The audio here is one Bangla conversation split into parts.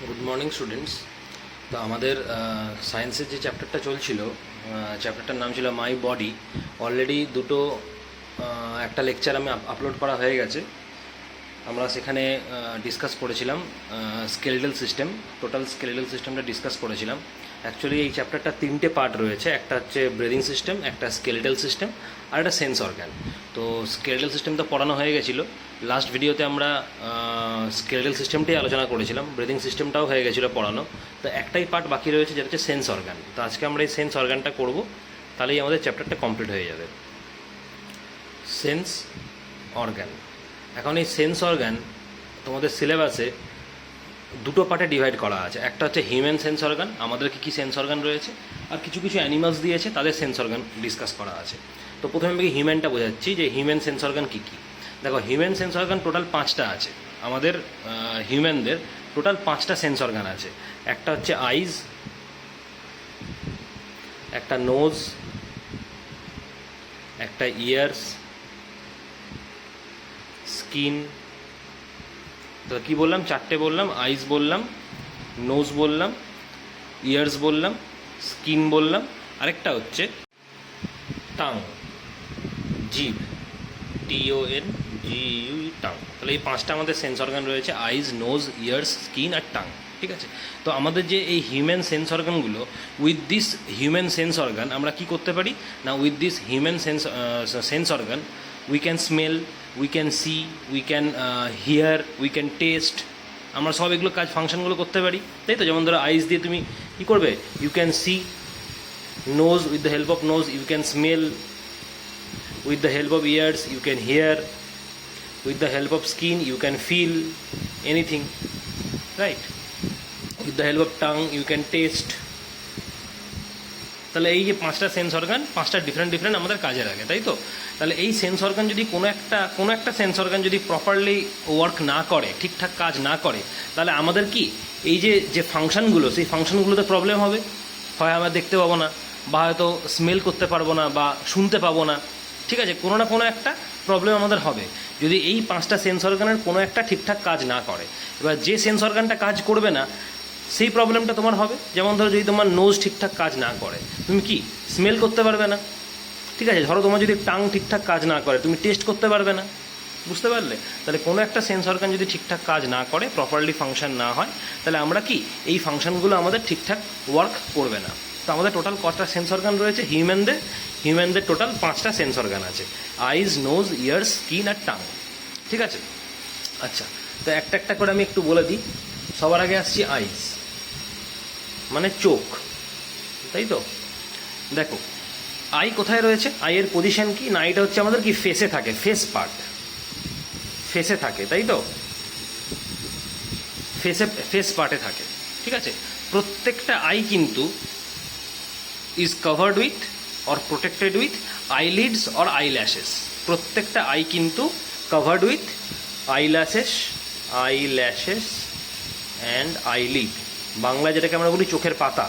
Good morning students. তো আমাদের সায়েন্সের যে চ্যাপ্টারটা চলছিল, চ্যাপ্টারটার নাম ছিল মাই বডি। অলরেডি একটা লেকচার আমি আপলোড করা হয়ে গেছে। আমরা সেখানে ডিসকাস করেছিলাম স্কেলেটাল সিস্টেম, টোটাল স্কেলেটাল সিস্টেমটা ডিসকাস করেছিলাম। অ্যাকচুয়ালি এই চ্যাপ্টারটা 3টে পার্ট রয়েছে, একটা হচ্ছে ব্রিদিং সিস্টেম, একটা স্কেলেটাল সিস্টেম, আর একটা সেন্স অর্গান। তো স্কেলেটাল সিস্টেম তো পড়ানো হয়ে গেছিলো। লাস্ট ভিডিওতে আমরা স্কেলেটাল সিস্টেমটাই আলোচনা করেছিলাম, ব্রিদিং সিস্টেমটাও হয়ে গেছিলো পড়ানো। তো একটাই পার্ট বাকি রয়েছে, যেটা হচ্ছে সেন্স অর্গান। তো আজকে আমরা এই সেন্স অর্গানটা করব, তাহলেই আমাদের চ্যাপ্টারটা কমপ্লিট হয়ে যাবে। Sense organ. এখন এই সেন্স অর্গান তোমাদের সিলেবাসে দুটো পার্টে ডিভাইড করা আছে। একটা হচ্ছে হিউম্যান সেন্স অর্গান, আমাদের কী সেন্স অর্গান রয়েছে, আর কিছু কিছু অ্যানিমালস দিয়েছে, তাদের সেন্স অর্গান ডিসকাস করা আছে। তো প্রথমে আমি হিউম্যানটা বোঝাচ্ছি যে হিউম্যান সেন্স অর্গান কী কী। দেখো, হিউম্যান সেন্স অর্গান টোটাল 5টা আছে। আমাদের হিউম্যানদের টোটাল 5টা সেন্স অর্গান আছে। একটা হচ্ছে আইজ, একটা নোজ, একটা ইয়ার্স, স্কিন। তো কী বললাম? 4টে বললাম। আইজ বললাম, নোজ বললাম, ইয়ার্স বললাম, স্কিন বললাম, আরেকটা হচ্ছে টাং, জিভ, TON GU, টাং। তাহলে এই 5টা আমাদের সেন্স অর্গান রয়েছে: আইজ, নোজ, ইয়ার্স, স্কিন আর টাং। ঠিক আছে? তো আমাদের যে এই হিউম্যান সেন্স অর্গানগুলো, with this human sense organ আমরা কি করতে পারি না, with this human sense organ we can smell, we can see, we can hear, we can taste. আমরা সব এগুলো ফাংশনগুলো করতে পারি, তাই তো? যেমন ধরো, আইজ দিয়ে তুমি কী করবে? You can see. Nose, with the help of nose you can smell. With the help of ears you can hear. With the help of skin you can feel anything, right? With the help of tongue you can taste. তাহলে এই যে 5টা সেন্স অর্গান, 5টা ডিফারেন্ট আমাদের কাজে লাগে, তাই তো? তাহলে এই সেন্স অর্গান যদি কোনো একটা সেন্স অর্গান যদি প্রপারলি ওয়ার্ক না করে, ঠিকঠাক কাজ না করে, তাহলে আমাদের কি এই যে ফাংশনগুলো, সেই ফাংশনগুলোতে প্রবলেম হবে। হয় আমরা দেখতে পাবো না, বা হয়তো স্মেল করতে পারবো না, বা শুনতে পাবো না। ঠিক আছে? কোনো না কোনো একটা প্রবলেম আমাদের হবে যদি এই 5টা সেন্স অর্গানের কোনো একটা ঠিকঠাক কাজ না করে। এবার যে সেন্স অর্গানটা কাজ করবে না, সেই প্রবলেমটা তোমার হবে। যেমন ধরো, যদি তোমার নোজ ঠিকঠাক কাজ না করে, তুমি কি স্মেল করতে পারবে না। ঠিক আছে? ধরো, তোমার যদি টাং ঠিকঠাক কাজ না করে, তুমি টেস্ট করতে পারবে না। বুঝতে পারলে? তাহলে কোনো একটা সেন্স অর্গান যদি ঠিকঠাক কাজ না করে, প্রপারলি ফাংশন না হয়, তাহলে আমরা কি এই ফাংশনগুলো আমাদের ঠিকঠাক ওয়ার্ক করবে না। তো আমাদের টোটাল কটা সেন্স অর্গান রয়েছে হিউম্যানদের টোটাল 5টা সেন্স অর্গান আছে: আইজ, নোজ, ইয়ার্স, স্কিন আর টাং। ঠিক আছে? আচ্ছা, তো একটা একটা করে আমি একটু বলে দিই। সবার আগে আসছি আইজ, মানে চোখ, তাই তো? দেখো, আই কোথায় রয়েছে? আইয়ের পজিশন কি না, এটা হচ্ছে আমাদের কি ফেসে থাকে, ফেসে থাকে, তাই তো? ফেস পার্টে থাকে। ঠিক আছে? প্রত্যেকটা আই কিন্তু is covered with or protected with eyelids or eyelashes. প্রত্যেকটা আই কিন্তু covered with eyelashes and eyelid। Bangla যেটাকে আমরা বলি চোখের পাতা,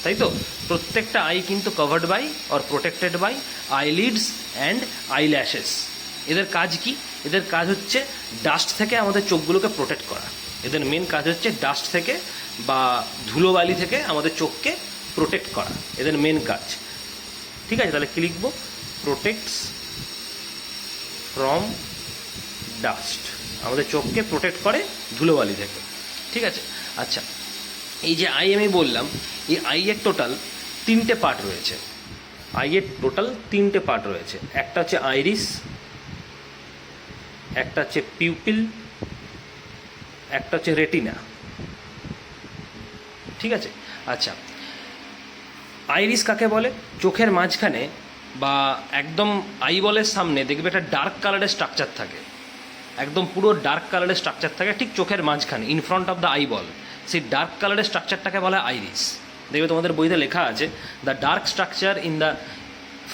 তাই তো? প্রত্যেকটা আই কিন্তু covered by or protected by eyelids and eyelashes। এদের কাজ কি? এদের কাজ হচ্ছে ডাস্ট থেকে আমাদের চোখগুলোকে প্রোটেক্ট করা। এদের মেন কাজ হচ্ছে ডাস্ট থেকে বা ধুলোবালি থেকে আমাদের চোখকে প্রোটেক্ট করা, এদের মেন কাজ। ঠিক আছে? তাহলে কি লিখবো? Protects from dust. আমাদের চোখকে প্রোটেক্ট করে ধুলোবালি থেকে। ঠিক আছে? আচ্ছা, এই যে আই আমি বললাম, এই আইয়ের টোটাল 3টে পার্ট রয়েছে। একটা হচ্ছে আইরিস, একটা হচ্ছে পিউপিল, একটা হচ্ছে রেটিনা। ঠিক আছে? আচ্ছা, আইরিস কাকে বলে? চোখের মাঝখানে বা একদম আইবলের সামনে দেখবে একটা ডার্ক কালারের স্ট্রাকচার থাকে, একদম পুরো ডার্ক কালারের স্ট্রাকচার থাকে ঠিক চোখের মাঝখানে, in front of the eyeball. সেই ডার্ক কালারের স্ট্রাকচারটাকে বলা হয় আইরিস। দেখবে তোমাদের বইতে লেখা আছে, the dark structure in the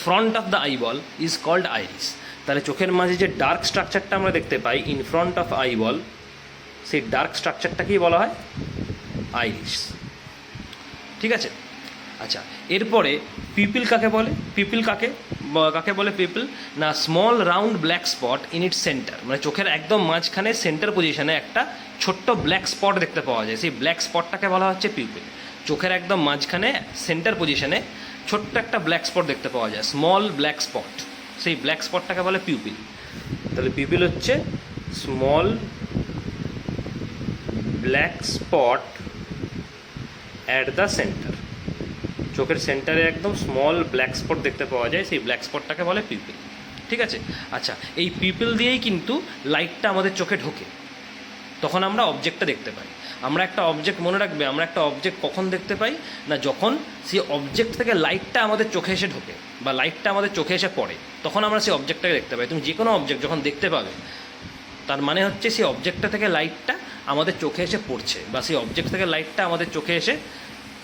front of the eyeball is called iris. তাহলে চোখের মাঝে যে ডার্ক স্ট্রাকচারটা আমরা দেখতে পাই ইন ফ্রন্ট অফ আইবল, সেই ডার্ক স্ট্রাকচারটাকেই বলা হয় আইরিস। ঠিক আছে? আচ্ছা, এরপরে পিপল কাকে বলে? কাকে বলে পিপল না, small round black spot in it's centre. মানে চোখের একদম মাঝখানে সেন্টার পজিশনে একটা ছোট্ট ব্ল্যাক স্পট দেখতে পাওয়া যায়, সেই ব্ল্যাক স্পটটাকে বলা হচ্ছে পিউপিল। চোখের একদম মাঝখানে সেন্টার পজিশনে ছোট্ট একটা ব্ল্যাক স্পট দেখতে পাওয়া যায়, স্মল ব্ল্যাক স্পট, সেই ব্ল্যাক স্পটটাকে বলে পিউপিল। তাহলে পিউপিল হচ্ছে small black spot at the centre. চোখের সেন্টারে একদম স্মল ব্ল্যাক স্পট দেখতে পাওয়া যায়, সেই ব্ল্যাক স্পটটাকে বলে পিউপিল। ঠিক আছে, আচ্ছা, এই পিউপিল দিয়েই কিন্তু লাইটটা আমাদের চোখে ঢোকে, তখন আমরা অবজেক্টটা দেখতে পাই। আমরা একটা অবজেক্ট, মনে রাখবে, আমরা একটা অবজেক্ট কখন দেখতে পাই না, যখন সেই অবজেক্ট থেকে লাইটটা আমাদের চোখে এসে ঢোকে বা লাইটটা আমাদের চোখে এসে পড়ে, তখন আমরা সেই অবজেক্টটাকে দেখতে পাই। তুমি যে কোনো অবজেক্ট যখন দেখতে পাবে, তার মানে হচ্ছে সেই অবজেক্টটা থেকে লাইটটা আমাদের চোখে এসে পড়ছে, বা সেই অবজেক্ট থেকে লাইটটা আমাদের চোখে এসে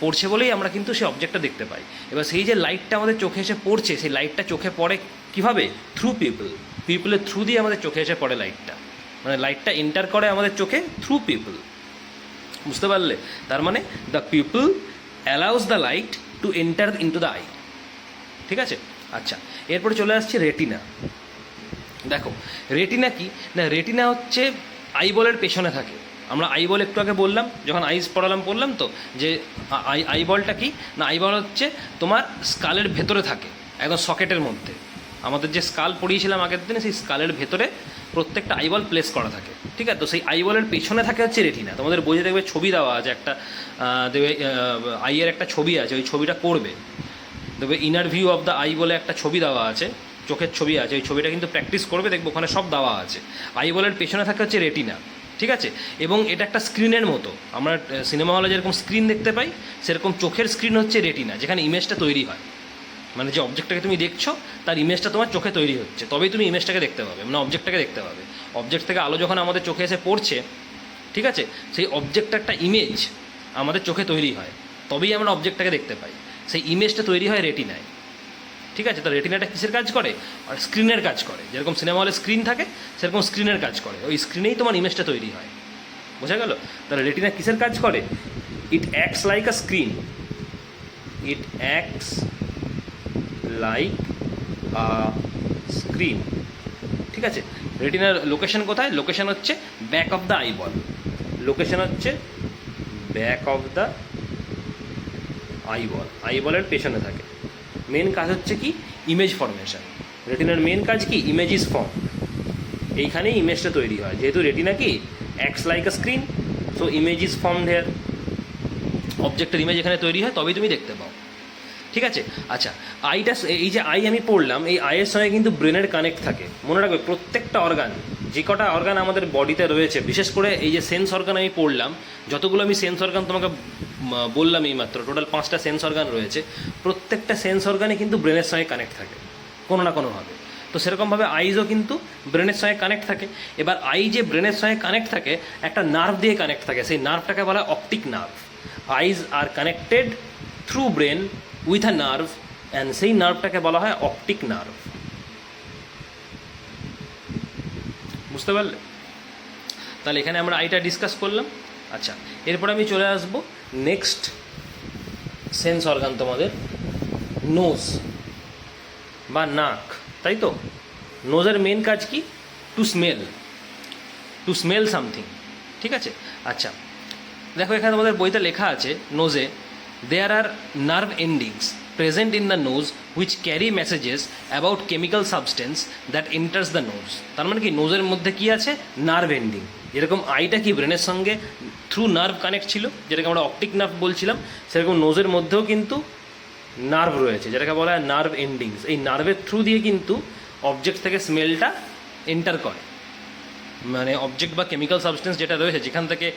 পড়ছে বলেই আমরা কিন্তু সেই অবজেক্টটা দেখতে পাই। এবার সেই যে লাইটটা আমাদের চোখে এসে পড়ছে, সেই লাইটটা চোখে পড়ে কীভাবে? Through people. পিপলের থ্রু দিয়ে আমাদের চোখে এসে পড়ে লাইটটা, মানে লাইটটা এন্টার করে আমাদের চোখে থ্রু পিপল। বুঝতে পারলে? তার মানে the people allows the light to enter into the I. ঠিক আছে, আচ্ছা, এরপরে চলে আসছে রেটিনা। দেখো রেটিনা কি না, রেটিনা হচ্ছে আইবলের পেছনে থাকে। আমরা আইবল একটু আগে বললাম, যখন আইস পড়লাম তো, যে আইবলটা কি না, আইবল হচ্ছে তোমার স্কালের ভেতরে থাকে, একদম সকেটের মধ্যে। আমাদের যে স্কাল পড়িয়েছিলাম আগের দিনে, সেই স্কালের ভেতরে প্রত্যেকটা আইবল প্লেস করা থাকে। ঠিক আছে, তো সেই আইবলের পেছনে থাকে হচ্ছে রেটিনা। তোমাদের বইয়ে দেখবে ছবি দেওয়া আছে, একটা দেবে আইয়ের একটা ছবি আছে, ওই ছবিটা করবে, দেখবে inner view of the I বলে একটা ছবি দেওয়া আছে, চোখের ছবি আছে, ওই ছবিটা কিন্তু প্র্যাকটিস করবে, দেখবো ওখানে সব দেওয়া আছে। আইবলের পেছনে থাকে হচ্ছে রেটিনা। ঠিক আছে, এবং এটা একটা স্ক্রিনের মতো। আমরা সিনেমা হলে যেরকম স্ক্রিন দেখতে পাই, সেরকম চোখের স্ক্রিন হচ্ছে রেটিনা, যেখানে ইমেজটা তৈরি হয়। মানে যে অবজেক্টটাকে তুমি দেখছো, তার ইমেজটা তোমার চোখে তৈরি হচ্ছে, তবেই তুমি ইমেজটাকে দেখতে পাবে, মানে অবজেক্টটাকে দেখতে পাবে। অবজেক্ট থেকে আলো যখন আমাদের চোখে এসে পড়ছে, ঠিক আছে, সেই অবজেক্টটা একটা ইমেজ আমাদের চোখে তৈরি হয়, তবেই আমরা অবজেক্টটাকে দেখতে পাই। সেই ইমেজটা তৈরি হয় রেটিনায়। ঠিক আছে, তো রেটিনাটা কিসের কাজ করে? আর স্ক্রিনের কাজ করে। যেরকম সিনেমা হলে স্ক্রিন থাকে, সেরকম স্ক্রিনের কাজ করে, ওই স্ক্রিনেই তোমার ইমেজটা তৈরি হয়। বোঝা গেল? তাহলে রেটিনা কিসের কাজ করে? ইট acts like a screen, it acts like a screen. ঠিক আছে, রেটিনার লোকেশন কোথায়? লোকেশন হচ্ছে back of the eyeball. Location হচ্ছে ব্যাক অফ দ্য আইবল, আইবলের পেছনে থাকে। মেন কাজ হচ্ছে কি? Image formation. রেটিনার মেন কাজ কি? Image is form. এইখানেই ইমেজটা তৈরি হয়, যেহেতু রেটিনা কি acts like a screen, so image is form there. অবজেক্টের ইমেজ এখানে তৈরি হয়, তবেই তুমি দেখতে পাও। ঠিক আছে, আচ্ছা, আইটা, এই যে আই আমি পড়লাম, এই আইয়ের সঙ্গে কিন্তু ব্রেনের কানেক্ট থাকে। মনে রাখবে, প্রত্যেকটা অর্গান, যে কটা অর্গান আমাদের বডিতে রয়েছে, বিশেষ করে এই যে সেন্স অর্গান আমি পড়লাম, যতগুলো আমি সেন্স অর্গান তোমাকে বললাম এইমাত্র, টোটাল 5টা সেন্স অর্গান রয়েছে, প্রত্যেকটা সেন্স অর্গানে কিন্তু ব্রেনের সঙ্গে কানেক্ট থাকে কোনো না কোনোভাবে। তো সেরকমভাবে আইজও কিন্তু ব্রেনের সঙ্গে কানেক্ট থাকে। এবার আই যে ব্রেনের সঙ্গে কানেক্ট থাকে, একটা নার্ভ দিয়ে কানেক্ট থাকে, সেই নার্ভটাকে বলা হয় optic nerve. Eyes are connected through brain with a nerve, and সেই নার্ভটাকে বলা হয় অপটিক নার্ভ। বুঝতে পারলে? তাহলে এখানে আমরা আইটা ডিসকাস করলাম। আচ্ছা, এরপর আমি চলে আসবো নেক্সট সেন্স অর্গান তোমাদের, নোজ বা নাক, তাই তো? নোজের মেন কাজ কি? To smell something. ঠিক আছে, আচ্ছা, দেখো এখানে তোমাদের বইতে লেখা আছে, নোজে there are nerve endings present in the nose which carry messages about chemical substance that enters the nose. তার মানে কি, নোজের মধ্যে কি আছে? Nerve ending. যেরকম আইটা কি ব্রেনের সঙ্গে থ্রু নার্ভ কানেক্ট ছিল, যেটাকে আমরা অপটিক নার্ভ বলছিলাম, সেরকম নোজের মধ্যেও কিন্তু নার্ভ রয়েছে, যেটাকে বলা হয় নার্ভ এন্ডিংস। এই নার্ভের থ্রু দিয়ে কিন্তু অবজেক্ট থেকে স্মেলটা এন্টার করে, মানে অবজেক্ট বা কেমিক্যাল সাবস্টেন্স যেটা রয়েছে, যেখান থেকে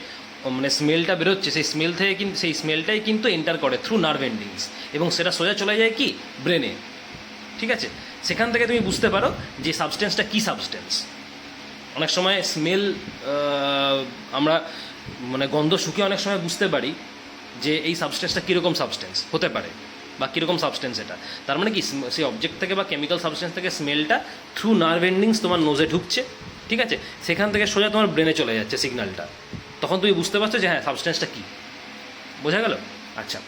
মানে স্মেলটা বেরোচ্ছে, সেই স্মেল থেকে কিন্তু সেই স্মেলটাই কিন্তু এন্টার করে থ্রু নার্ভ এন্ডিংস, এবং সেটা সোজা চলে যায় কি? ব্রেনে। ঠিক আছে, সেখান থেকে তুমি বুঝতে পারো যে সাবস্টেন্সটা কী সাবস্টেন্স। অনেক সময় স্মেল, আমরা মানে গন্ধ শুকে অনেক সময় বুঝতে পারি যে এই সাবস্টেন্সটা কীরকম সাবস্টেন্স হতে পারে বা কীরকম সাবস্টেন্স এটা। তার মানে কি, সেই অবজেক্ট থেকে বা কেমিক্যাল সাবস্টেন্স থেকে স্মেলটা থ্রু নার্ভ এন্ডিংস তোমার নোজে ঢুকছে। ঠিক আছে, সেখান থেকে সোজা তোমার ব্রেনে চলে যাচ্ছে সিগন্যালটা, তখন তুমি বুঝতে পারছো যে হ্যাঁ সাবস্টেন্সটা কী। বোঝা গেল? আচ্ছা,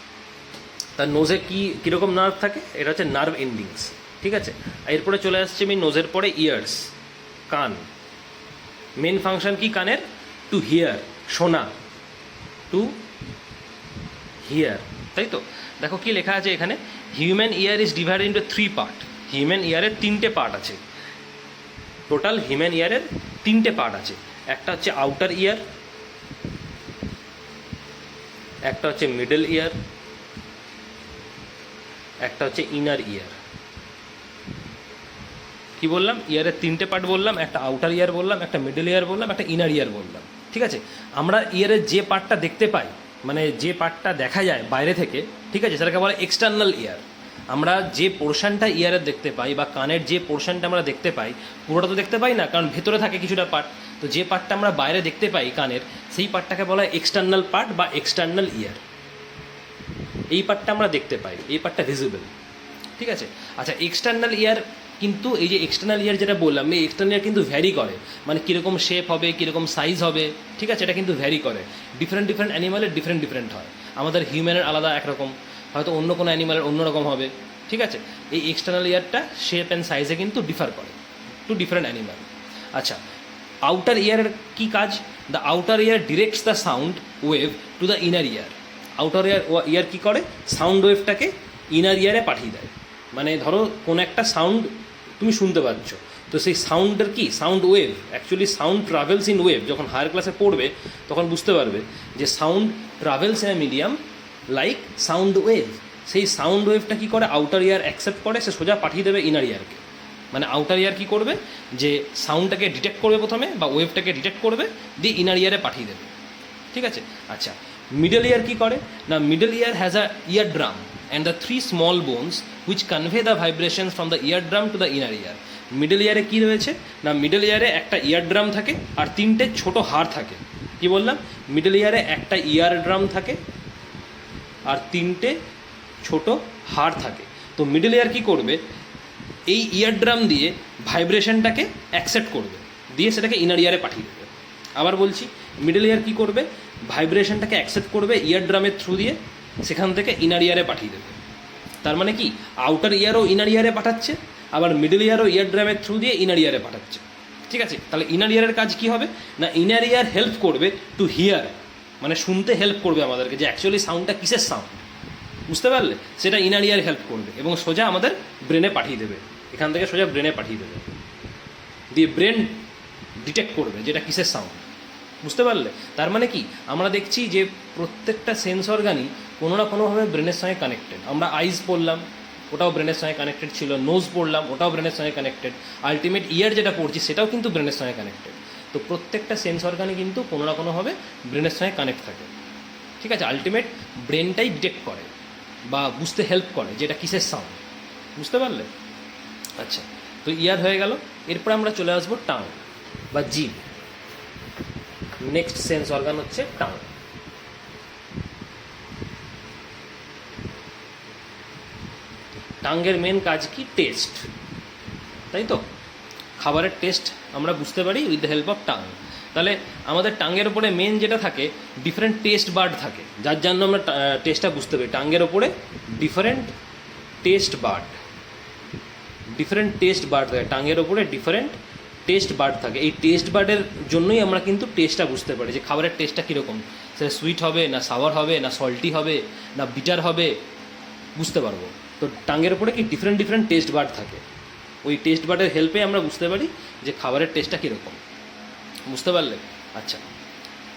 তার নোজে কীরকম নার্ভ থাকে? এটা হচ্ছে নার্ভ এন্ডিংস। ঠিক আছে, এরপরে চলে আসছে আমি নোজের পরে ইয়ার্স, কান। মেন ফাংশন কি কানের? টু হিয়ার, শোনা, টু হিয়ার, তাই তো? দেখো কি লেখা আছে এখানে, human year is divided into 3 part. Human ইয়ারের 3টে পার্ট আছে, টোটাল হিউম্যান ইয়ারের 3টে পার্ট আছে। একটা হচ্ছে আউটার ইয়ার, একটা হচ্ছে মিডল ইয়ার, একটা হচ্ছে ইনার ইয়ার। কি বললাম? ইয়ারের 3টে পার্ট বললাম, একটা আউটার ইয়ার বললাম, একটা মিডল ইয়ার বললাম, একটা ইনার ইয়ার বললাম। ঠিক আছে, আমরা ইয়ারের যে পার্টটা দেখতে পাই, মানে যে পার্টটা দেখা যায় বাইরে থেকে, ঠিক আছে, সেটাকে বলে এক্সটার্নাল ইয়ার। আমরা যে পোর্শনটা ইয়ারের দেখতে পাই বা কানের যে পোর্শনটা আমরা দেখতে পাই, পুরোটা তো দেখতে পাই না, কারণ ভেতরে থাকে কিছুটা পার্ট। তো যে পার্টটা আমরা বাইরে দেখতে পাই কানের, সেই পার্টটাকে বলা হয় এক্সটার্নাল পার্ট বা এক্সটার্নাল ইয়ার। এই পার্টটা আমরা দেখতে পাই, এই পার্টটা ভিজিবল। ঠিক আছে, আচ্ছা, এক্সটার্নাল ইয়ার কিন্তু এই যে এক্সটার্নাল ইয়ার যেটা বললাম, এই এক্সটার্নাল ইয়ার কিন্তু ভ্যারি করে, মানে কীরকম শেপ হবে, কীরকম সাইজ হবে, ঠিক আছে, এটা কিন্তু ভ্যারি করে। ডিফারেন্ট ডিফারেন্ট অ্যানিমালের ডিফারেন্ট ডিফারেন্ট হয়। আমাদের হিউম্যানের আলাদা একরকম, হয়তো অন্য কোনো অ্যানিমালের অন্যরকম হবে। ঠিক আছে, এই এক্সটার্নাল ইয়ারটা শেপ অ্যান্ড সাইজে কিন্তু ডিফার করে টু ডিফারেন্ট অ্যানিমাল। আচ্ছা, আউটার ইয়ারের কী কাজ? The outer ear directs the sound wave to the inner ear. Outer ear কী করে? সাউন্ড ওয়েভটাকে ইনার ইয়ারে পাঠিয়ে দেয়। মানে ধরো কোনো একটা সাউন্ড তুমি শুনতে পাচ্ছ, তো সেই সাউন্ডের কি sound wave, actually sound travels in wave. যখন হায়ার ক্লাসে পড়বে তখন বুঝতে পারবে যে sound travels in a medium like sound wave. সেই সাউন্ড ওয়েভটা কী করে? আউটার ইয়ার অ্যাকসেপ্ট করে, সে সোজা পাঠিয়ে দেবে ইনার ইয়ারকে। মানে আউটার ইয়ার কী করবে? যে সাউন্ডটাকে ডিটেক্ট করবে প্রথমে, বা ওয়েভটাকে ডিটেক্ট করবে, দিয়ে ইনার ইয়ারে পাঠিয়ে দেবে। ঠিক আছে, আচ্ছা, মিডল ইয়ার কী করে না? Middle year has a year drum and the 3 small bones which convey the vibrations from the eardrum to the inner ear. Middle ইয়ারে কী রয়েছে না? মিডল ইয়ারে একটা ইয়ার ড্রাম থাকে আর 3টে ছোট হাড় থাকে। কি বললাম? মিডল ইয়ারে একটা ইয়ার ড্রাম থাকে আর 3টে ছোট হাড় থাকে। তো মিডল ইয়ার কী করবে? এই ইয়ার ড্রাম দিয়ে ভাইব্রেশনটাকে অ্যাকসেপ্ট করবে, দিয়ে সেটাকে ইনার ইয়ারে পাঠিয়ে দেবে। আবার বলছি, মিডল ইয়ার কী করবে? ভাইব্রেশনটাকে অ্যাকসেপ্ট করবে ইয়ার ড্রামের থ্রু দিয়ে, সেখান থেকে ইনার ইয়ারে পাঠিয়ে দেবে। তার মানে কি, আউটার ইয়ারও ইনার ইয়ারে পাঠাচ্ছে, আবার মিডল ইয়ারও ইয়ার ড্রামের থ্রু দিয়ে ইনার ইয়ারে পাঠাচ্ছে। ঠিক আছে, তাহলে ইনার ইয়ারের কাজ কি হবে না? ইনার ইয়ার হেল্প করবে টু হিয়ার, মানে শুনতে হেল্প করবে আমাদেরকে, যে অ্যাকচুয়ালি সাউন্ডটা কিসের সাউন্ড, বুঝতে পারলে? সেটা ইনার ইয়ার হেল্প করবে এবং সোজা আমাদের ব্রেনে পাঠিয়ে দেবে। এখান থেকে সোজা ব্রেনে পাঠিয়ে দেবে, দিয়ে ব্রেন ডিটেক্ট করবে যেটা কিসের সাউন্ড। বুঝতে পারলে? তার মানে কি, আমরা দেখছি যে প্রত্যেকটা সেন্স অর্গানই কোনো না কোনোভাবে ব্রেনের সঙ্গে কানেক্টেড। আমরা আইজ পড়লাম, ওটাও ব্রেনের সঙ্গে কানেক্টেড ছিল, নোজ পড়লাম, ওটাও ব্রেনের সঙ্গে কানেক্টেড, আলটিমেট ইয়ার যেটা পড়ছি সেটাও কিন্তু ব্রেনের সঙ্গে কানেক্টেড। তো প্রত্যেকটা সেন্স অর্গানই কিন্তু কোনো না কোনোভাবে ব্রেনের সঙ্গে কানেক্ট থাকে। ঠিক আছে, আলটিমেট ব্রেনটাই ডিটেক্ট করে বা বুঝতে হেল্প করে যেটা কিসের সাউন্ড। বুঝতে পারলে? আচ্ছা, তো ইয়ার হয়ে গেল। এরপর আমরা চলে আসবো টাং বা জিভ। নেক্সট সেন্স অর্গান হচ্ছে টাং। টাঙ্গের মেন কাজ কি? টেস্ট, তাই তো? খাবারের টেস্ট আমরা বুঝতে পারি with the help of tongue. তাহলে আমাদের টাঙ্গের ওপরে মেন যেটা থাকে, ডিফারেন্ট টেস্ট বার্ড থাকে, যার জন্য আমরা টেস্টটা বুঝতে পারি। টাঙ্গের ওপরে ডিফারেন্ট টেস্ট বার্ড থাকে, টাঙ্গের ওপরে ডিফারেন্ট টেস্ট বার্ড থাকে। এই টেস্ট বার্ডের জন্যই আমরা কিন্তু টেস্টটা বুঝতে পারি, যে খাবারের টেস্টটা কীরকম, সেটা সুইট হবে না সাওয়ার হবে না সল্টি হবে না বিটার হবে, বুঝতে পারবো। তো টাঙ্গের ওপরে কি ডিফারেন্ট টেস্ট বার্ড থাকে, ওই টেস্ট বার্ডের হেল্পে আমরা বুঝতে পারি যে খাবারের টেস্টটা কীরকম। বুঝতে পারলে? আচ্ছা,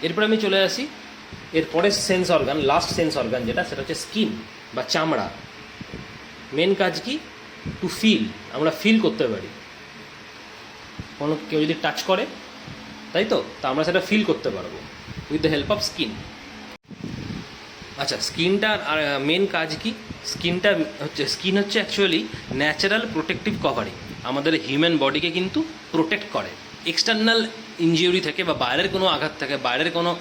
এরপর আমি চলে আসি এরপরের sense organ, last sense organ যেটা, সেটা হচ্ছে স্কিন বা চামড়া। মেন কাজ কি? টু ফিল, আমরা ফিল করতে পারি। কোনো কেউ যদি টাচ করে, তাই তো, তা আমরা সেটা ফিল করতে পারবো with the help of skin. আচ্ছা, স্কিনটার মেন কাজ কি? স্কিন হচ্ছে অ্যাকচুয়ালি ন্যাচারাল প্রোটেক্টিভ কভারিং। আমাদের হিউম্যান বডিকে কিন্তু প্রোটেক্ট করে এক্সটার্নাল ইনজিউরি থেকে বা বাইরের কোনো আঘাত থেকে, বাইরের কোনো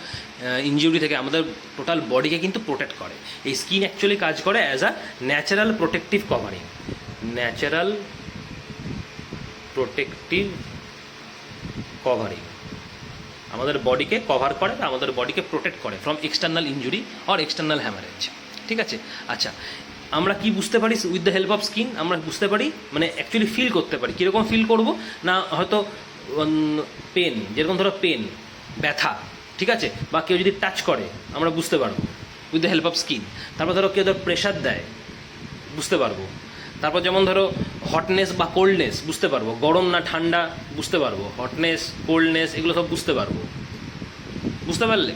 ইনজিউরি থেকে আমাদের টোটাল বডিকে কিন্তু প্রোটেক্ট করে। এই স্কিন অ্যাকচুয়ালি কাজ করে as a natural protective covering. Natural protective covering আমাদের বডিকে কভার করে বা আমাদের বডিকে প্রোটেক্ট করে from external injury or external haemorrhage. ঠিক আছে, আচ্ছা, আমরা কি বুঝতে পারি with the help of skin? আমরা বুঝতে পারি, মানে অ্যাকচুয়ালি ফিল করতে পারি। কীরকম ফিল করব না, হয়তো পেন, যেরকম ধরো পেন, ব্যথা, ঠিক আছে, বা কেউ যদি টাচ করে আমরা বুঝতে পারবো with the help of skin. তারপর ধরো কেউ ধরো প্রেশার দেয়, বুঝতে পারবো। তারপর যেমন ধরো হটনেস বা কোল্ডনেস বুঝতে পারবো, গরম না ঠান্ডা বুঝতে পারবো, হটনেস কোল্ডনেস এগুলো সব বুঝতে পারবো, বুঝতে পারলে?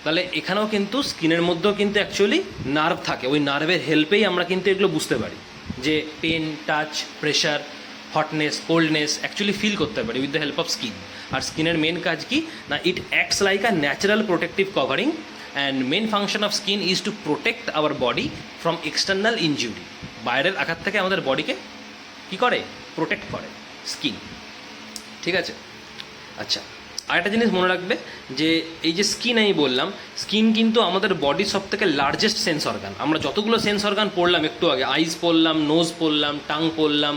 তাহলে এখানেও কিন্তু স্কিনের মধ্যেও কিন্তু অ্যাকচুয়ালি নার্ভ থাকে, ওই নার্ভের হেল্পেই আমরা কিন্তু এগুলো বুঝতে পারি যে pain, touch, pressure, hotness, coldness actually feel করতে পারি with the help of skin. আর স্কিনের মেন কাজ কি না, it acts like a natural protective covering and main function of skin is to protect our body from external injury. বাইরের আঘাত থেকে আমাদের বডিকে কী করে, প্রোটেক্ট করে স্কিন, ঠিক আছে? আচ্ছা, আরেকটা জিনিস মনে রাখবে যে এই যে স্কিন আমি বললাম, স্কিন কিন্তু আমাদের বডির সব থেকে লার্জেস্ট সেন্স অর্গান। আমরা যতগুলো সেন্স অর্গান পড়লাম একটু আগে, আইস পড়লাম, নোজ পড়লাম, টাং পড়লাম,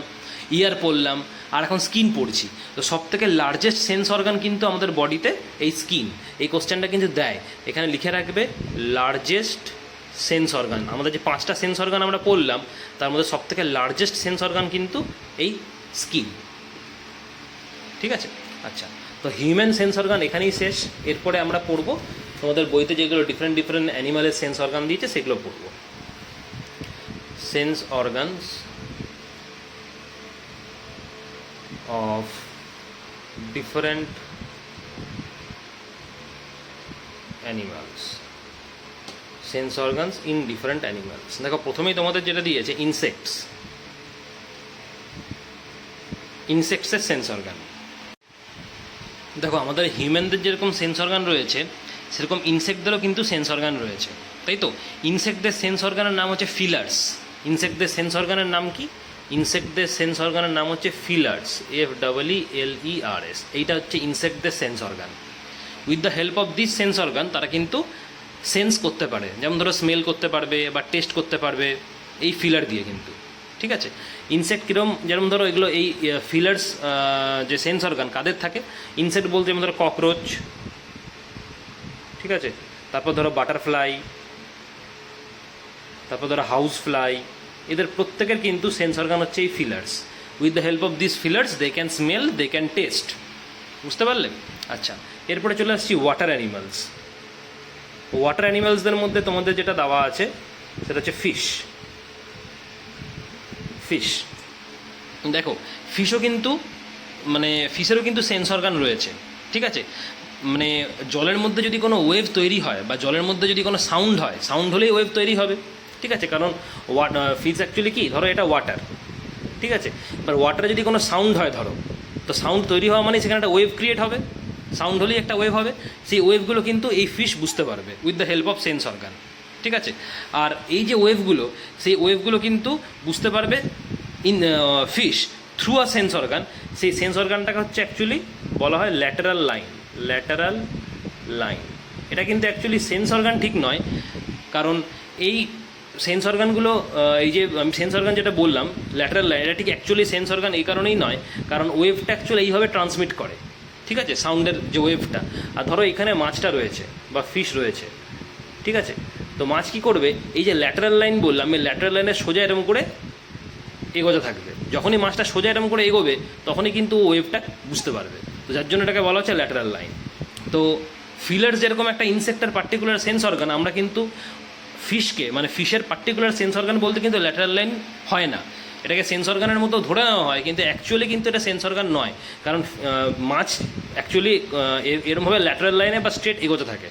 ইয়ার পড়লাম, আর এখন স্কিন পড়ছি, তো সব থেকে লার্জেস্ট সেন্স অর্গান কিন্তু আমাদের বডিতে এই স্কিন। এই কোশ্চেনটা কিন্তু দেয়, এখানে লিখে রাখবে লার্জেস্ট সেন্স অর্গান। আমাদের যে 5টা সেন্স অর্গান আমরা পড়লাম তার মধ্যে সব থেকে লার্জেস্ট সেন্স অর্গান কিন্তু এই স্কিন, ঠিক আছে? আচ্ছা, তো হিউম্যান সেন্স অর্গান এখানেই শেষ। এরপরে আমরা পড়বো তোমাদের বইতে যেগুলো ডিফারেন্ট ডিফারেন্ট অ্যানিমালের সেন্স অর্গান দিয়েছে সেগুলো পড়বো। Sense organs of different animals, sense organs in different animals. দেখো প্রথমেই তোমাদের যেটা দিয়েছে ইনসেক্টস, ইনসেক্টসের সেন্স অর্গান। দেখো আমাদের হিউম্যানদের যেরকম সেন্স অর্গান রয়েছে সেরকম ইনসেক্টদেরও কিন্তু সেন্স অর্গান রয়েছে, তাই তো? ইনসেক্টদের সেন্স অর্গানের নাম হচ্ছে ফিলার্স। ইনসেক্টদের সেন্স অর্গানের নাম কি? ইনসেক্টদের সেন্স অর্গানের নাম হচ্ছে ফিলার্স, FEELERS। এইটা হচ্ছে ইনসেক্টদের sense organ. With the help of this sense organ তারা কিন্তু সেন্স করতে পারে, যেমন ধরো স্মেল করতে পারবে বা টেস্ট করতে পারবে এই ফিলার দিয়ে কিন্তু, ঠিক আছে? ইনসেক্ট কীরকম, যেমন ধরো এগুলো এই ফিলার্স যে সেন্স অর্গান কাদের থাকে, ইনসেক্ট বলতে যেমন ধরো ককরোচ, ঠিক আছে? তারপর ধরো বাটারফ্লাই, তারপর ধরো হাউস ফ্লাই, এদের প্রত্যেকের কিন্তু সেন্স অর্গান হচ্ছে এই feelers. With the help of this feelers they can smell, they can taste, বুঝতে পারলে? আচ্ছা, এরপরে চলে আসছি ওয়াটার অ্যানিমালস। ওয়াটার অ্যানিমালসদের মধ্যে তোমাদের যেটা দেওয়া আছে সেটা হচ্ছে ফিশ। ফিশ, দেখো ফিশও কিন্তু মানে ফিশেরও কিন্তু সেন্স অর্গান রয়েছে, ঠিক আছে? মানে জলের মধ্যে যদি কোনো ওয়েভ তৈরি হয় বা জলের মধ্যে যদি কোনো সাউন্ড হয়, সাউন্ড হলেই ওয়েভ তৈরি হবে, ঠিক আছে? কারণ ফিশ অ্যাকচুয়ালি কি, ধরো এটা ওয়াটার, ঠিক আছে? এবার ওয়াটারে যদি কোনো সাউন্ড হয় ধরো, তো সাউন্ড তৈরি হওয়া মানে সেখানে একটা ওয়েভ ক্রিয়েট হবে, সাউন্ড হলেই একটা ওয়েভ হবে। সেই ওয়েভগুলো কিন্তু এই ফিশ বুঝতে পারবে with the help of sense organ, ঠিক আছে? আর এই যে ওয়েভগুলো, সেই ওয়েভগুলো কিন্তু বুঝতে পারবে in fish through a sense organ. সেই সেন্স অর্গানটাকে হচ্ছে অ্যাকচুয়ালি বলা হয় ল্যাটারাল লাইন। ল্যাটারাল লাইন এটা কিন্তু অ্যাকচুয়ালি সেন্স অর্গান ঠিক নয়, কারণ এই সেন্স অর্গানগুলো, এই যে আমি সেন্স অর্গান যেটা বললাম ল্যাটারাল লাইন, এটা ঠিক অ্যাকচুয়ালি সেন্স অর্গান এই কারণেই নয়, কারণ ওয়েভটা অ্যাকচুয়ালি এইভাবে ট্রান্সমিট করে, ঠিক আছে? সাউন্ডের যে ওয়েভটা। আর ধরো এখানে মাছটা রয়েছে বা ফিশ রয়েছে, ঠিক আছে? তো মাছ কী করবে, এই যে ল্যাটারাল লাইন বললাম, এই ল্যাটারাল লাইনের সোজা এরকম করে এগোতে থাকবে। যখনই মাছটা সোজা এরকম করে এগোবে তখনই কিন্তু ওয়েভটা বুঝতে পারবে, তো যার জন্য এটাকে বলা হচ্ছে ল্যাটারাল লাইন। তো ফিলার্স যেরকম একটা ইনসেক্টের পার্টিকুলার সেন্স অর্গান, আমরা কিন্তু ফিশকে মানে ফিশের পার্টিকুলার সেন্স অর্গান বলতে কিন্তু ল্যাটারাল লাইন হয় না, এটাকে সেন্স অর্গানের মতো ধরে নেওয়া হয়, কিন্তু অ্যাকচুয়ালি কিন্তু এটা সেন্স অর্গান নয়। কারণ মাছ অ্যাকচুয়ালি এরমভাবে ল্যাটারাল লাইনে বা স্ট্রেট এগোতে থাকে,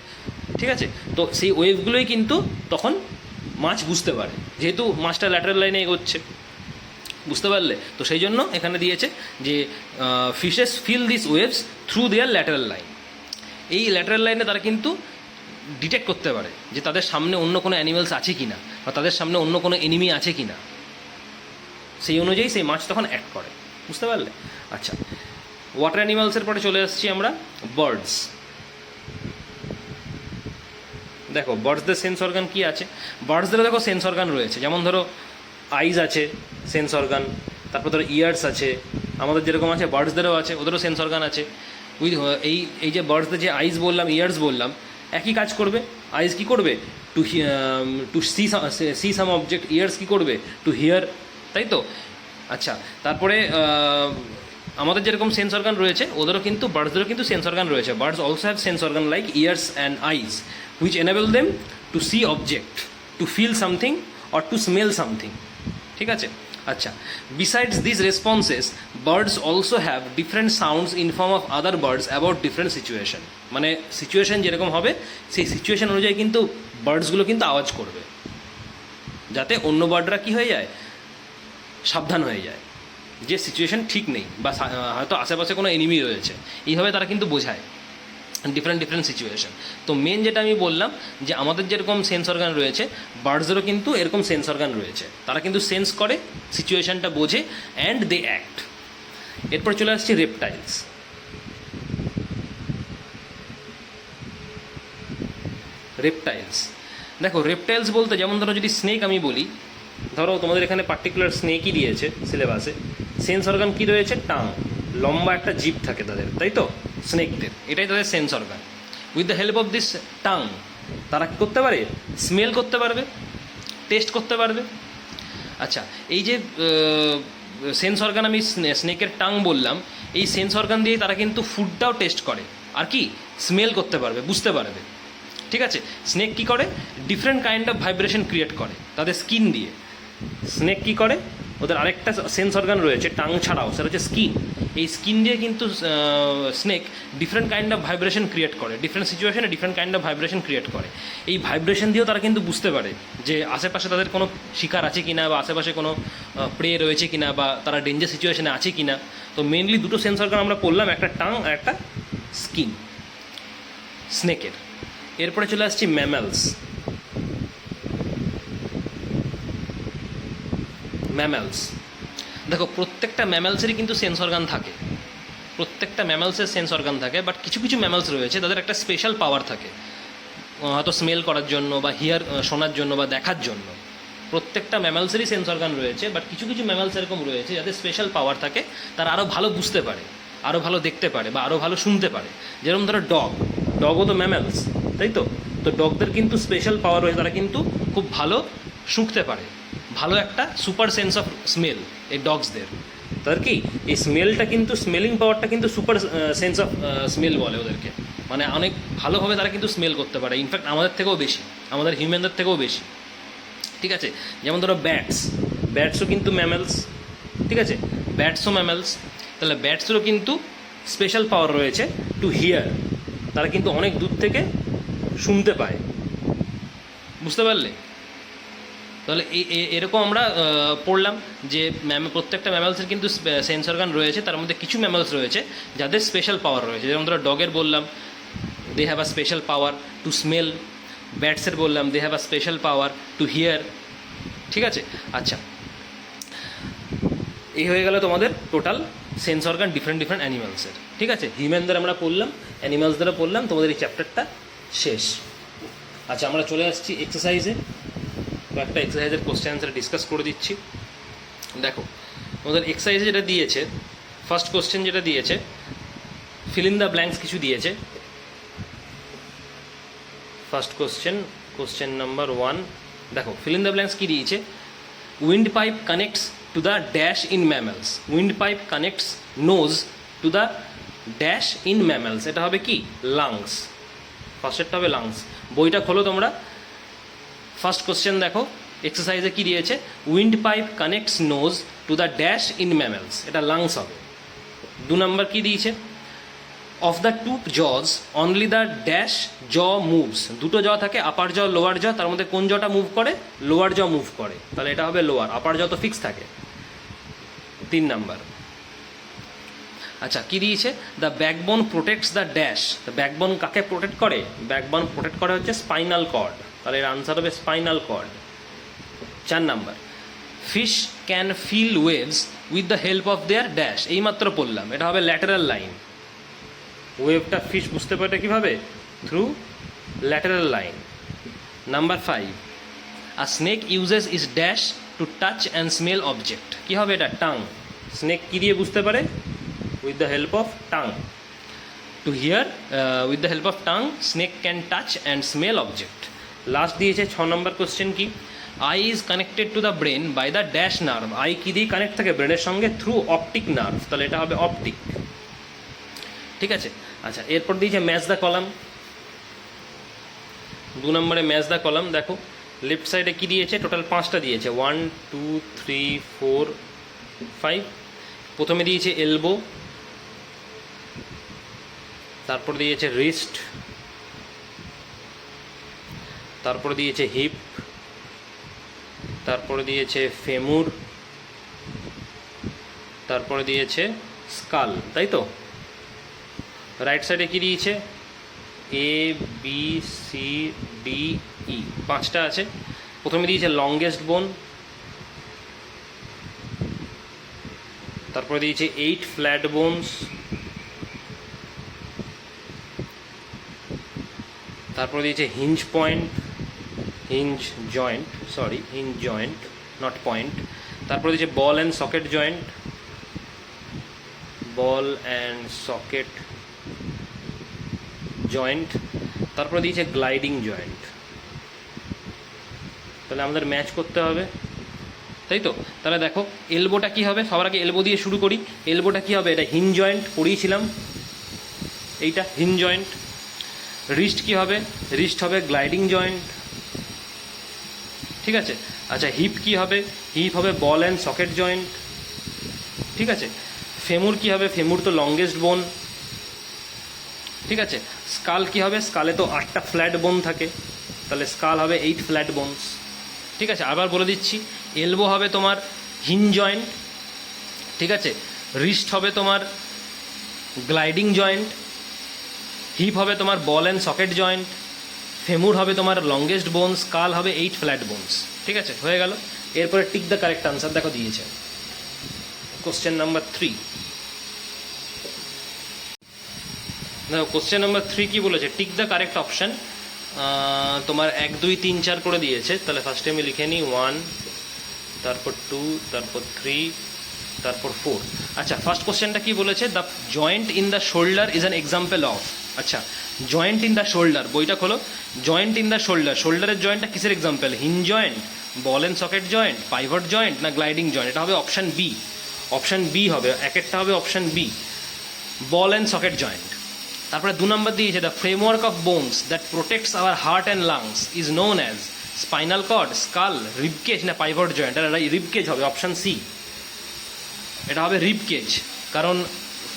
ঠিক আছে? তো সেই ওয়েভগুলোই কিন্তু তখন মাছ বুঝতে পারে, যেহেতু মাছটা ল্যাটারাল লাইনে এগোচ্ছে, বুঝতে পারলে? তো সেই জন্য এখানে দিয়েছে যে fishes feel this waves through their lateral line. এই ল্যাটারাল লাইনে তারা কিন্তু ডিটেক্ট করতে পারে যে তাদের সামনে অন্য কোনো অ্যানিমেলস আছে কি না, বা তাদের সামনে অন্য কোনো এনিমি আছে কি না, সেই অনুযায়ী সেই মাছ তখন অ্যাক্ট করে, বুঝতে পারলে? আচ্ছা, ওয়াটার অ্যানিমালসের পরে চলে আসছি আমরা বার্ডস। দেখো বার্ডসদের সেন্স অর্গান কী আছে? বার্ডসদেরও দেখো সেন্স অর্গান রয়েছে, যেমন ধরো আইজ আছে সেন্স অর্গান, তারপর ধরো ইয়ার্স আছে, আমাদের যেরকম আছে বার্ডসদেরও আছে, ওদেরও সেন্স অর্গান আছে। এই যে বার্ডসদের যে আইজ বললাম, ইয়ার্স বললাম, একই কাজ করবে। আইজ কী করবে? To see some object. Ears কী করবে? টু হিয়ার, তাই তো? আচ্ছা, তারপরে আমাদের যেরকম সেন্স অর্গান রয়েছে ওদেরও কিন্তু বার্ডসদেরও কিন্তু সেন্স অর্গান রয়েছে। Birds also have sense organ like ears and eyes which enable them to see object, to feel something or to smell something. ঠিক আছে, আচ্ছা, besides this responses birds also have different sounds in form of other birds about different situation. মানে সিচুয়েশন যেরকম হবে সেই সিচুয়েশন অনুযায়ী কিন্তু বার্ডসগুলো কিন্তু আওয়াজ করবে, যাতে অন্য বার্ডরা কী হয়ে যায়, সাবধান হয়ে যায় যে সিচুয়েশন ঠিক নেই বা হয়তো আশেপাশে কোনো এনিমি রয়েছে। এইভাবে তারা কিন্তু বোঝায় ডিফারেন্ট ডিফারেন্ট সিচুয়েশন। তো মেন যেটা আমি বললাম যে আমাদের যেরকম সেন্স অর্গান রয়েছে বার্ডসেরও কিন্তু এরকম সেন্স অর্গান রয়েছে, তারা কিন্তু সেন্স করে, সিচুয়েশনটা বোঝে, অ্যান্ড দে অ্যাক্ট। এরপর চলে আসছে রেপটাইলস। রেপটাইলস, দেখো রেপটাইলস বলতে যেমন ধরো যদি স্নেক আমি বলি, ধরো তোমাদের এখানে পার্টিকুলার স্নেকই দিয়েছে সিলেবাসে, সেন্স অর্গান কী রয়েছে, টাং, লম্বা একটা জিভ থাকে তাদের, তাই তো স্নেকদের, এটাই তাদের sense organ. With the help of this tongue তারা কী করতে পারে, স্মেল করতে পারবে, টেস্ট করতে পারবে। আচ্ছা, এই যে সেন্স অর্গান আমি স্নেকের টাং বললাম, এই সেন্স অর্গান দিয়ে তারা কিন্তু ফুডটাও টেস্ট করে, আর কি স্মেল করতে পারবে, বুঝতে পারবে। ঠিক আছে, স্নেক কী করে, different kind of vibration create করে তাদের স্কিন দিয়ে। স্নেক কী করে, ওদের আরেকটা সেন্স অর্গান রয়েছে টাং ছাড়াও, সেটা হচ্ছে স্কিন। এই স্কিন দিয়ে কিন্তু snake different kind of vibration create করে, ডিফারেন্ট সিচুয়েশনে different kind of vibration create করে। এই ভাইব্রেশন দিয়েও তারা কিন্তু বুঝতে পারে যে আশেপাশে তাদের কোনো শিকার আছে কিনা, বা আশেপাশে কোনো প্রে রয়েছে কিনা, বা তারা ডেঞ্জার সিচুয়েশনে আছে কিনা। তো মেনলি দুটো সেন্স অর্গান আমরা পড়লাম, একটা টাং আর একটা স্কিন স্নেকের। এরপরে চলে আসছি ম্যামেলস। ম্যামেলস, দেখো প্রত্যেকটা ম্যামেলসেরই কিন্তু সেন্স অর্গান থাকে, প্রত্যেকটা ম্যামেলসের সেন্স অর্গান থাকে, বাট কিছু কিছু ম্যামেলস রয়েছে তাদের একটা স্পেশাল পাওয়ার থাকে, হয়তো স্মেল করার জন্য বা হিয়ার শোনার জন্য বা দেখার জন্য। প্রত্যেকটা ম্যামেলসেরই সেন্স অর্গান রয়েছে, বাট কিছু কিছু ম্যামেলস এরকম রয়েছে যাদের স্পেশাল পাওয়ার থাকে, তারা আরও ভালো বুঝতে পারে, আরও ভালো দেখতে পারে, বা আরও ভালো শুনতে পারে। যেরকম ধরো ডগও তো ম্যামেলস, তাই তো। তো ডগদের কিন্তু স্পেশাল পাওয়ার রয়েছে, তারা কিন্তু খুব ভালো শুঁকতে পারে, ভালো একটা সুপার সেন্স অফ স্মেল এই ডগসদের। তাদের কি এই স্মেলটা কিন্তু, স্মেলিং পাওয়ারটা কিন্তু সুপার সেন্স অফ স্মেল বলে ওদেরকে, মানে অনেক ভালোভাবে তারা কিন্তু স্মেল করতে পারে, ইনফ্যাক্ট আমাদের থেকেও বেশি, আমাদের হিউম্যানদের থেকেও বেশি। ঠিক আছে, যেমন ধরো ব্যাটসও কিন্তু ম্যামেলস, ঠিক আছে, ব্যাটসও ম্যামেলস। তাহলে ব্যাটসেরও কিন্তু স্পেশাল পাওয়ার রয়েছে টু হিয়ার, তারা কিন্তু অনেক দূর থেকে শুনতে পায়, বুঝতে পারলে। তাহলে এরকম আমরা পড়লাম যে প্রত্যেকটা ম্যামেলসের কিন্তু সেন্স অর্গান রয়েছে, তার মধ্যে কিছু ম্যামেলস রয়েছে যাদের স্পেশাল পাওয়ার রয়েছে। যেমন ধরো ডগের বললাম they have a special power to smell, ব্যাটসের বললাম they have a special power to hear. ঠিক আছে, আচ্ছা, এই হয়ে গেল তোমাদের total sense organ different different অ্যানিমালসের। ঠিক আছে, হিউম্যানদের আমরা পড়লাম, অ্যানিমালসদেরও পড়লাম, তোমাদের এই চ্যাপ্টারটা শেষ। আচ্ছা, আমরা চলে আসছি এক্সারসাইজে। একটা এক্সারসাইজের কোশ্চেন অ্যান্সার ডিসকাস করে দিচ্ছি। দেখো আমাদের এক্সারসাইজে যেটা দিয়েছে, ফার্স্ট কোশ্চেন যেটা দিয়েছে, ফিল ইন দ্য ব্ল্যাঙ্কস কিছু দিয়েছে। ফার্স্ট কোশ্চেন নাম্বার 1, দেখো ফিল ইন দ্য ব্ল্যাঙ্কস কী দিয়েছে, windpipe connects to the dash in mammals, windpipe connects nose to the dash in mammals, এটা হবে কি লাংস, ফার্স্টেরটা হবে লাংস। বইটা খোলো তোমরা, ফার্স্ট কোশ্চেন দেখো এক্সারসাইজে কী দিয়েছে, windpipe connects nose to the dash in mammals, এটা লাংস হবে। 2 নম্বর কী দিয়েছে, of the two jaws only the dash jaw moves, দুটো জ থাকে, আপার জ লোয়ার জ, তার মধ্যে কোন জটা মুভ করে, লোয়ার জ মুভ করে, তাহলে এটা হবে লোয়ার, আপার জ তো ফিক্স থাকে। 3 নাম্বার, আচ্ছা কী দিয়েছে, the backbone protects the dash, the backbone কাকে প্রোটেক্ট করে, ব্যাকবোন প্রোটেক্ট করে হচ্ছে স্পাইনাল কর্ড, তাহলে এর আনসার হবে স্পাইনাল কর্ড। 4 নাম্বার, fish can feel waves with the help of their dash, এইমাত্র পড়লাম, এটা হবে ল্যাটারাল লাইন। ওয়েভটা ফিশ বুঝতে পারে কীভাবে, through lateral line. Number 5, a snake uses is dash to touch and smell object, কী হবে এটা, টাং। স্নেক কী দিয়ে বুঝতে পারে, with the help of tongue. To hear, with the help of tongue snake can touch and smell object. Last দিয়েছে 6 নম্বর কোশ্চেন কি, eye is connected to the brain by the dash nerve. Eye কী দিয়ে কানেক্ট থাকে ব্রেনের সঙ্গে? Through optic nerve. তাহলে এটা হবে অপটিক। ঠিক আছে, আচ্ছা এরপর দিয়েছে ম্যাচ দ্য কলাম। 2 নম্বরে ম্যাচ দ্য কলাম। দেখো লেফট সাইডে কী দিয়েছে? টোটাল 5টা দিয়েছে, 1 2 3 4 5। প্রথমে দিয়েছে এলবো, তারপর দিয়েছে রিস্ট, তারপরে দিয়েছে হিপ, তারপরে দিয়েছে ফেমুর, তারপরে দিয়েছে স্কাল, তাই তো? রাইট সাইডে কি দিয়েছে? A B C D E, 5টা আছে। প্রথমে দিয়েছে লংগেস্ট বোন, তারপরে দিয়েছে 8 ফ্ল্যাট বোনস, তারপরে দিয়েছে hinge point, hinge joint, sorry hinge joint not point. তারপরে দিয়েছে বল and socket joint, ball and socket joint. তারপরে দিয়েছে গ্লাইডিং জয়েন্ট। তাহলে আমাদের ম্যাচ করতে হবে, তাই তো? তাহলে দেখো এলবোটা কী হবে? সবার আগে এলবো দিয়ে শুরু করি। এলবোটা কী হবে? এটা হিঞ্জ জয়েন্ট, পড়িয়েছিলাম এইটা হিঞ্জ জয়েন্ট। রিস্ট কী হবে? রিস্ট হবে গ্লাইডিং জয়েন্ট। ঠিক আছে, আচ্ছা হিপ কী হবে? হিপ হবে বল অ্যান্ড সকেট জয়েন্ট। ঠিক আছে, ফেমুর কী হবে? ফেমুর তো লংগেস্ট বোন। ঠিক আছে, স্কাল কী হবে? স্কালে তো 8টা ফ্ল্যাট বোন থাকে, তাহলে স্কাল হবে 8 ফ্ল্যাট বোনস। ঠিক আছে, আবার বলে দিচ্ছি, এলবো হবে তোমার হিঞ্জ জয়েন্ট। ঠিক আছে, রিস্ট হবে তোমার গ্লাইডিং জয়েন্ট, হিপ হবে তোমার বল অ্যান্ড সকেট জয়েন্ট, ফেমুর হবে তোমার লংগেস্ট বোন, স্কাল হবে 8 ফ্ল্যাট বোনস। ঠিক আছে, হয়ে গেল। এরপরে টিক দ্য কারেক্ট আনসার দেখো দিয়েছে কোশ্চেন নাম্বার 3। দেখো কোশ্চেন নাম্বার 3 কি বলেছে? Tick the correct option. তোমার 1 2 3 4 করে দিয়েছে। তাহলে ফার্স্টে আমি লিখে নিই 1, তারপর 2, তারপর 3, তারপর 4। আচ্ছা ফার্স্ট কোশ্চেনটা কি বলেছে? The joint in the shoulder is an example of. আচ্ছা জয়েন্ট ইন দ্য শোল্ডার, বইটা খোলো। জয়েন্ট ইন দ্য শোল্ডার, শোল্ডারের জয়েন্টটা কিসের example? Hinge joint, ball and socket joint, pivot joint না গ্লাইডিং জয়েন্ট? এটা হবে অপশান বি। অপশান বি হবে, একটা হবে option B, ball and socket joint. তারপরে 2 নম্বর দিয়েছে the framework of bones that protects our heart and lungs is known as spinal cord, skull, রিবকেজ না পাইভট জয়েন্ট? এটা রিবকেজ হবে, অপশান সি। এটা হবে রিবকেজ, কারণ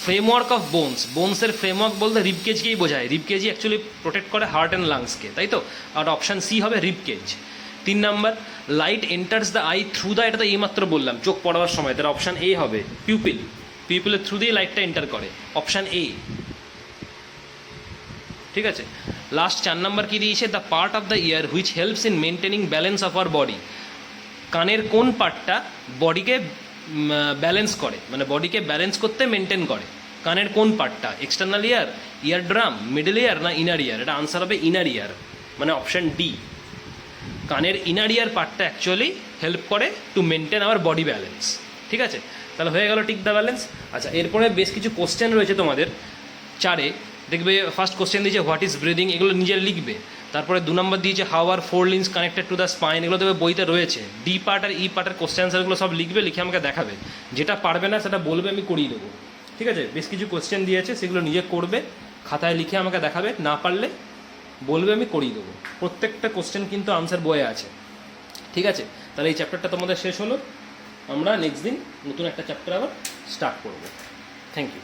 ফ্রেমওয়ার্ক অফ বোনস, বোনসের ফ্রেমওয়ার্ক বলতে রিবকেজকেই বোঝায়। রিবকেজই অ্যাকচুয়ালি প্রোটেক্ট করে হার্ট অ্যান্ড লাংসকে, তাই তো? আর অপশান সি হবে ribcage. 3 number light enters the eye through the, এটা তো এইমাত্র বললাম চোখ পড়াবার সময়, তার অপশান এ হবে পিউপিল, পিউপিলের থ্রু দিয়ে লাইটটা এন্টার করে, অপশান এ। ঠিক আছে, লাস্ট 4 নম্বর কি দিয়েছে? The part of the year which helps in maintaining balance of our body. কানের কোন পার্টটা বডিকে ব্যালেন্স করে, মানে বডিকে ব্যালেন্স করতে মেনটেন করে? কানের কোন পার্টটা? এক্সটার্নাল ইয়ার, ইয়ার ড্রাম, মিডল ইয়ার না ইনার ইয়ার? এটা আনসার হবে ইনার ইয়ার, মানে অপশান ডি। কানের ইনার ইয়ার পার্টটা অ্যাকচুয়ালি হেল্প করে to maintain our body balance. ঠিক আছে, তাহলে হয়ে গেল টিক দ্য ব্যালেন্স। আচ্ছা এরপরে বেশ কিছু কোশ্চেন রয়েছে তোমাদের 4-এ। দেখবে ফার্স্ট কোশ্চেন দিয়েছে হোয়াট ইজ ব্রিদিং, এগুলো নিজের লিখবে। তারপরে 2 নম্বর দিয়েছে how are 4 limbs connected to the spine, এগুলো দেবে বইতে রয়েছে। ডি পার্ট আর ই পার্টের কোশ্চেন আনসারগুলো সব লিখবে, লিখে আমাকে দেখাবে। যেটা পারবে না সেটা বলবে, আমি করিয়ে দেবো। ঠিক আছে, বেশ কিছু কোশ্চেন দিয়েছে, সেগুলো নিজে করবে, খাতায় লিখে আমাকে দেখাবে। না পারলে বলবে, আমি করিয়ে দেবো। প্রত্যেকটা কোশ্চেন কিন্তু আনসার বইয়ে আছে। ঠিক আছে, তাহলে এই চ্যাপ্টারটা তোমাদের শেষ হলো। আমরা নেক্সট দিন নতুন একটা চ্যাপ্টার আবার স্টার্ট করবো। Thank you.